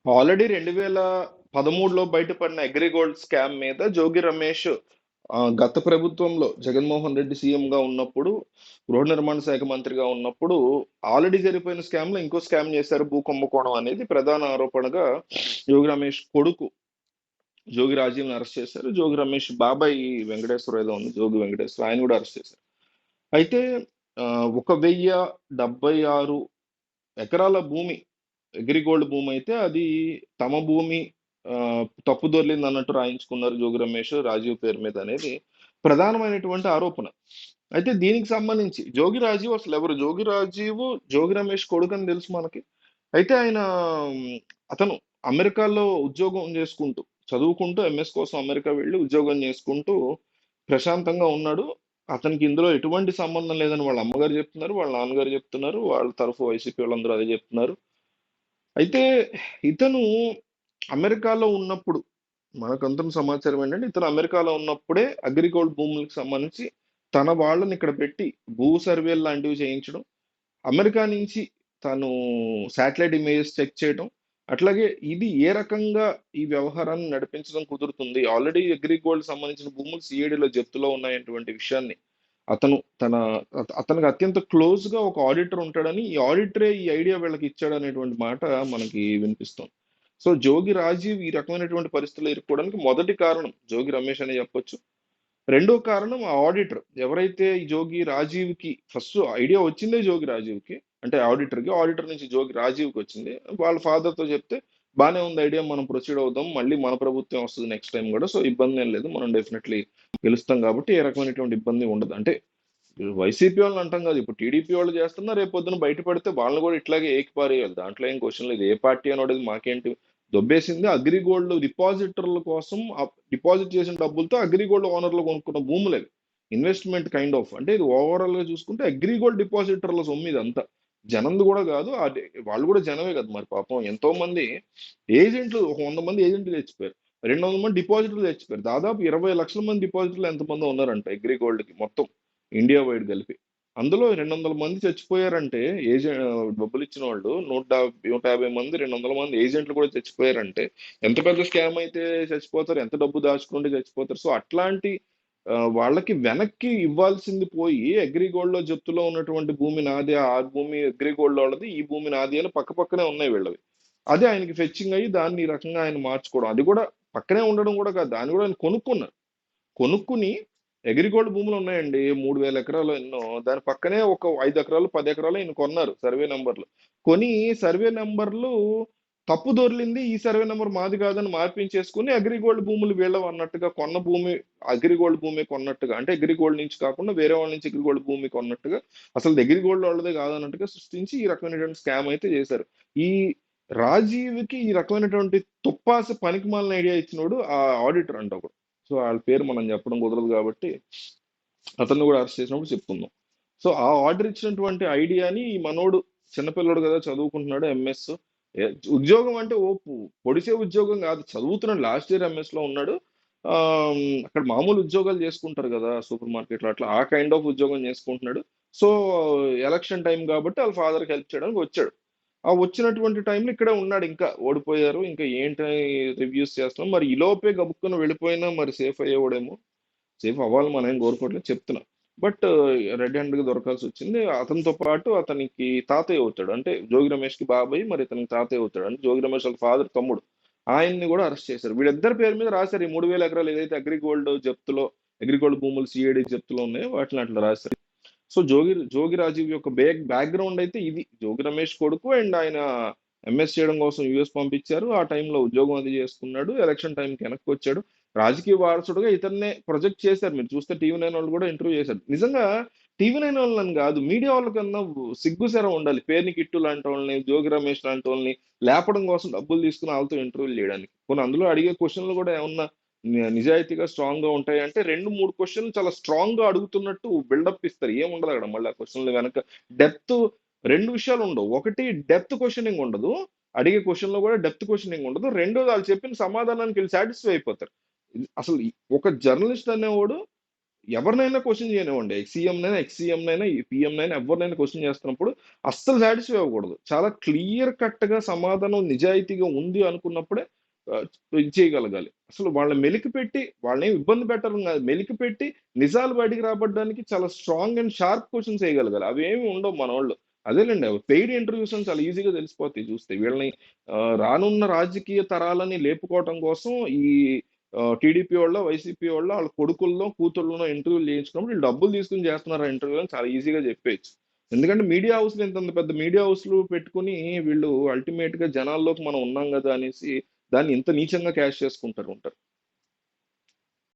Already 2013లో బయటపడిన AgriGold scam మీద జోగి రమేష్ గత ప్రభుత్వంలో జగన్మోహన్ రెడ్డి సీఎం గా ఉన్నప్పుడు, గృహ నిర్మాణ శాఖ మంత్రిగా ఉన్నప్పుడు ఆల్రెడీ జరిగిపోయిన స్కామ్ లో ఇంకో స్కామ్ చేశారు, భూ కుంభకోణం అనేది ప్రధాన ఆరోపణగా జోగి రమేష్ కొడుకు జోగి రాజీవ్ని అరెస్ట్ చేశారు. జోగి రమేష్ బాబాయ్ వెంకటేశ్వర ఏదో ఉంది, జోగి వెంకటేశ్వర, ఆయన కూడా అరెస్ట్ చేశారు. అయితే 1076 ఎకరాల భూమి, అగ్రిగోల్డ్ భూమి అయితే అది తమ భూమి, ఆ, తప్పు దొర్లింది అన్నట్టు రాయించుకున్నారు జోగి రమేష్ రాజీవ్ పేరు మీద అనేది ప్రధానమైనటువంటి ఆరోపణ. అయితే దీనికి సంబంధించి జోగి రాజీవ్ అసలు ఎవరు? జోగి రాజీవ్ జోగి రమేష్ కొడుకు అని తెలుసు మనకి. అయితే ఆయన అతను అమెరికాలో ఉద్యోగం చేసుకుంటూ, చదువుకుంటూ ఎంఎస్ కోసం అమెరికా వెళ్ళి ఉద్యోగం చేసుకుంటూ ప్రశాంతంగా ఉన్నాడు. అతనికి ఇందులో ఎటువంటి సంబంధం లేదని వాళ్ళ అమ్మగారు చెప్తున్నారు, వాళ్ళ నాన్నగారు చెప్తున్నారు, వాళ్ళ తరఫు వైసీపీ వాళ్ళందరూ అదే చెప్తున్నారు. అయితే ఇతను అమెరికాలో ఉన్నప్పుడు మనకంత సమాచారం ఏంటంటే, ఇతను అమెరికాలో ఉన్నప్పుడే అగ్రిగోల్డ్ భూములకు సంబంధించి తన వాళ్ళని ఇక్కడ పెట్టి భూ సర్వేలు లాంటివి చేయించడం, అమెరికా నుంచి తను శాటిలైట్ ఇమేజెస్ చెక్ చేయడం, అట్లాగే ఇది ఏ రకంగా ఈ వ్యవహారాన్ని నడిపించడం కుదురుతుంది, ఆల్రెడీ అగ్రిగోల్డ్ సంబంధించిన భూములు సిఐడిలో జప్తులో ఉన్నాయటువంటి విషయాన్ని అతను అతనికి అత్యంత క్లోజ్ గా ఒక ఆడిటర్ ఉంటాడని, ఈ ఆడిటరే ఈ ఐడియా వీళ్ళకి ఇచ్చాడు అనేటువంటి మాట మనకి వినిపిస్తుంది. సో జోగి రాజీవ్ ఈ రకమైనటువంటి పరిస్థితుల్లో ఇరుక్కోవడానికి మొదటి కారణం జోగి రమేష్ అని చెప్పొచ్చు. రెండో కారణం ఆ ఆడిటర్, ఎవరైతే ఈ జోగి రాజీవ్ కి ఫస్ట్ ఐడియా వచ్చిందే జోగి రాజీవ్ కి, అంటే ఆడిటర్ కి, ఆడిటర్ నుంచి జోగి రాజీవ్ కి వచ్చింది. వాళ్ళ ఫాదర్ తో చెప్తే బానే ఉంది ఐడియా, మనం ప్రొసీడ్ అవుదాం, మళ్ళీ మన ప్రభుత్వం వస్తుంది నెక్స్ట్ టైం కూడా, సో ఇబ్బంది ఏం లేదు, మనం డెఫినెట్లీ గెలుస్తాం కాబట్టి ఏ రకమైనటువంటి ఇబ్బంది ఉండదు. అంటే వైసీపీ వాళ్ళని అంటాం కాదు, ఇప్పుడు టీడీపీ వాళ్ళు చేస్తున్నా, రేపు పొద్దున బయటపడితే వాళ్ళని కూడా ఇట్లాగే ఏకిపారేయాలి, దాంట్లో ఏం క్వశ్చన్ లేదు. ఏ పార్టీ అనేది మాకేంటి, దొబ్బేసింది అగ్రిగోల్డ్ డిపాజిటర్ల కోసం, డిపాజిట్ చేసిన డబ్బులతో అగ్రిగోల్డ్ ఓనర్లు కొనుక్కున్న భూములు అవి, ఇన్వెస్ట్మెంట్ కైండ్ ఆఫ్. అంటే ఇది ఓవరాల్ గా చూసుకుంటే అగ్రిగోల్డ్ డిపాజిటర్ల సొమ్ము ఇదంతా, జనంది కూడా కాదు. వాళ్ళు కూడా జనమే కదా మరి, పాపం ఎంతో మంది ఏజెంట్లు, ఒక 100 మంది ఏజెంట్లు తెచ్చిపోయారు, 200 మంది డిపాజిటర్లు తెచ్చిపోయారు, దాదాపు 20 లక్షల మంది డిపాజిటర్లు ఎంతమంది ఉన్నారంట అగ్రిగోల్డ్ కి మొత్తం ఇండియా వైడ్ కలిపి. అందులో 200 మంది చచ్చిపోయారంటే, డబ్బులు ఇచ్చిన వాళ్ళు 150 మంది, 200 మంది ఏజెంట్లు కూడా చచ్చిపోయారంటే ఎంత పెద్ద స్కామ్ అయితే చచ్చిపోతారు, ఎంత డబ్బు దాచుకుంటే చచ్చిపోతారు. సో అట్లాంటి వాళ్ళకి వెనక్కి ఇవ్వాల్సింది పోయి అగ్రిగోల్డ్ లో జప్తులో ఉన్నటువంటి భూమి నాది, ఆ భూమి అగ్రిగోల్డ్ వాళ్ళది, ఈ భూమి నాది అని పక్క పక్కనే ఉన్నాయి వీళ్ళవి. అదే ఆయనకి ఫెచ్చింగ్ అయ్యి దాన్ని ఈ రకంగా ఆయన మార్చుకోవడం, అది కూడా పక్కనే ఉండడం కూడా కాదు, దాన్ని కూడా ఆయన కొనుక్కున్నారు. కొనుక్కుని అగ్రిగోల్డ్ భూములు ఉన్నాయండి 3000 ఎకరాలు ఎన్నో, దాని పక్కనే ఒక 5 ఎకరాలు 10 ఎకరాలు ఈయన కొన్నారు సర్వే నెంబర్లు. కొని సర్వే నెంబర్లు తప్పు దొర్లింది, ఈ సర్వే నెంబర్ మాది కాదని మార్పించేసుకుని అగ్రిగోల్డ్ భూములు వీళ్ళవి అన్నట్టుగా, కొన్న భూమి అగ్రిగోల్డ్ భూమి కొన్నట్టుగా, అంటే అగ్రిగోల్డ్ నుంచి కాకుండా వేరే వాళ్ళ నుంచి అగ్రిగోల్డ్ భూమి కొన్నట్టుగా, అసలు అగ్రిగోల్డ్ వాళ్ళదే కాదన్నట్టుగా సృష్టించి ఈ రకమైనటువంటి స్కామ్ అయితే చేశారు. ఈ రాజీవ్కి ఈ రకమైనటువంటి తుప్పాస పనికిమాలిన ఐడియా ఇచ్చినోడు ఆ ఆడిటర్ అంట ఒకడు. సో వాళ్ళ పేరు మనం చెప్పడం కుదరదు కాబట్టి అతన్ని కూడా అరెస్ట్ చేసినప్పుడు చెప్పుకుందాం. సో ఆ ఆర్డర్ ఇచ్చినటువంటి ఐడియాని ఈ మనోడు, చిన్నపిల్లడు కదా, చదువుకుంటున్నాడు ఎంఎస్, ఉద్యోగం అంటే పొడిసే ఉద్యోగం కాదు, చదువుతున్నాడు, లాస్ట్ ఇయర్ ఎంఎస్ లో ఉన్నాడు. ఆ అక్కడ మామూలు ఉద్యోగాలు చేసుకుంటారు కదా సూపర్ మార్కెట్లో, అట్లా ఆ కైండ్ ఆఫ్ ఉద్యోగం చేసుకుంటున్నాడు. సో ఎలక్షన్ టైం కాబట్టి వాళ్ళ ఫాదర్కి హెల్ప్ చేయడానికి వచ్చాడు. ఆ వచ్చినటువంటి టైంలో ఇక్కడే ఉన్నాడు, ఇంకా ఓడిపోయారు, ఇంకా ఏంటి రివ్యూస్ చేస్తున్నాం, మరి ఈ లోపే గబుక్కున వెళ్ళిపోయినా మరి సేఫ్ అయ్యేవాడేమో. సేఫ్ అవ్వాలి, మనం ఏం కోరుకోవట్లేదు, చెప్తున్నా. బట్ రెడ్ హ్యాండ్ గా దొరకాల్సి వచ్చింది. అతనితో పాటు అతనికి తాతయ్య అవుతాడు, అంటే జోగి రమేష్ కి బాబాయ్, మరి ఇతనికి తాతయ్య అవుతాడు, అంటే జోగి రమేష్ వాళ్ళ ఫాదర్ తమ్ముడు, ఆయన్ని కూడా అరెస్ట్ చేశారు. వీళ్ళిద్దరి పేరు మీద రాశారు ఈ 3000 ఎకరాలు ఏదైతే అగ్రిగోల్డ్ జప్తులో, అగ్రిగోల్డ్ భూములు సిఐడి జప్తులో ఉన్నాయో వాటిని అట్లా రాశారు. సో జోగి రాజీవ్ యొక్క బ్యాక్గ్రౌండ్ అయితే ఇది. జోగి రమేష్ కొడుకు, అండ్ ఆయన ఎంఎస్ చేయడం కోసం యుఎస్ పంపించారు, ఆ టైంలో ఉద్యోగం అది చేసుకున్నాడు, ఎలక్షన్ టైంకి వెనక్కి వచ్చాడు, రాజకీయ వారసుడుగా ఇతన్నే ప్రొజెక్ట్ చేశారు. మీరు చూస్తే టీవీ 9 వాళ్ళు కూడా ఇంటర్వ్యూ చేశారు. నిజంగా టీవీ 9 వాళ్ళని కాదు, మీడియా వాళ్ళకన్నా సిగ్గుసెర ఉండాలి, పేరుని కిట్టు లాంటి వాళ్ళని, జోగి రమేష్ లాంటి వాళ్ళని లేపడం కోసం డబ్బులు తీసుకుని వాళ్ళతో ఇంటర్వ్యూలు చేయడానికి. కొన్ని అందులో అడిగే క్వశ్చన్లు కూడా ఏమన్నా నిజాయితీగా స్ట్రాంగ్ గా ఉంటాయి అంటే, 2-3 క్వశ్చన్లు చాలా స్ట్రాంగ్ గా అడుగుతున్నట్టు బిల్డప్ ఇస్తారు, ఏముండదు అక్కడ మళ్ళీ ఆ క్వశ్చన్లు వెనక డెప్త్. రెండు విషయాలు ఉండవు, ఒకటి డెప్త్ క్వశ్చనింగ్ ఉండదు, అడిగే క్వశ్చన్ లో కూడా డెప్త్ క్వశ్చనింగ్ ఉండదు, రెండోది వాళ్ళు చెప్పిన సమాధానానికి వెళ్ళి సాటిస్ఫై అయిపోతారు. అసలు ఒక జర్నలిస్ట్ అనేవాడు ఎవరినైనా క్వెషన్ చేయనివ్వండి. సీఎంనైనా, ఎక్స్ సీఎంనైనా, ఈ పీఎంనైనా ఎవరినైనా క్వెషన్ చేస్తున్నప్పుడు అస్సలు సాటిస్ఫై అవ్వకూడదు. చాలా క్లియర్ కట్‌గా సమాధానం నిజాయితీగా ఉంది అనుకున్నప్పుడే ఆహ్, ఇది చేయగలగాలి. అసలు వాళ్ళని మెలికిపెట్టి వాళ్ళనేమి ఇబ్బంది పెట్టడం గాదు. మెలికిపెట్టి నిజాలు బయటికి రాబడ్డానికి చాలా స్ట్రాంగ్ అండ్ షార్ప్ క్వెషన్స్ ఎయగలగాలి. అవేమి ఉండవు మనోళ్ళు. అదేలెండి. పెయిడ్ ఇంటర్వ్యూస్ అని చాలా ఈజీగా తెలిసిపోతాయి చూస్తే. వీళ్ళని రానున్న రాజకీయ తరాలని లేపుకోవటం కోసం ఈ టీడీపీ వోళ్ళో, వైసీపీ వోళ్ళో, ఆళ్ళ కొడుకులనో, కూతుళ్ళనో ఇంటర్వ్యూలు చేయించుకున్నప్పుడు వీళ్ళు డబ్బులు తీసుకొని చేస్తున్నారు ఆ ఇంటర్వ్యూలు అని చాలా ఈజీగా చెప్పేయొచ్చు. ఎందుకంటే మీడియా హౌస్‌లు ఇంతంత పెద్ద మీడియా హౌస్‌లు పెట్టుకొని వీళ్ళు అల్టిమేట్‌గా జనాల్లోకి మనం ఉన్నాం గదా! అనేసి దాన్ని ఇంత నీచంగా క్యాష్ చేసుకుంటారు ఉంటారు.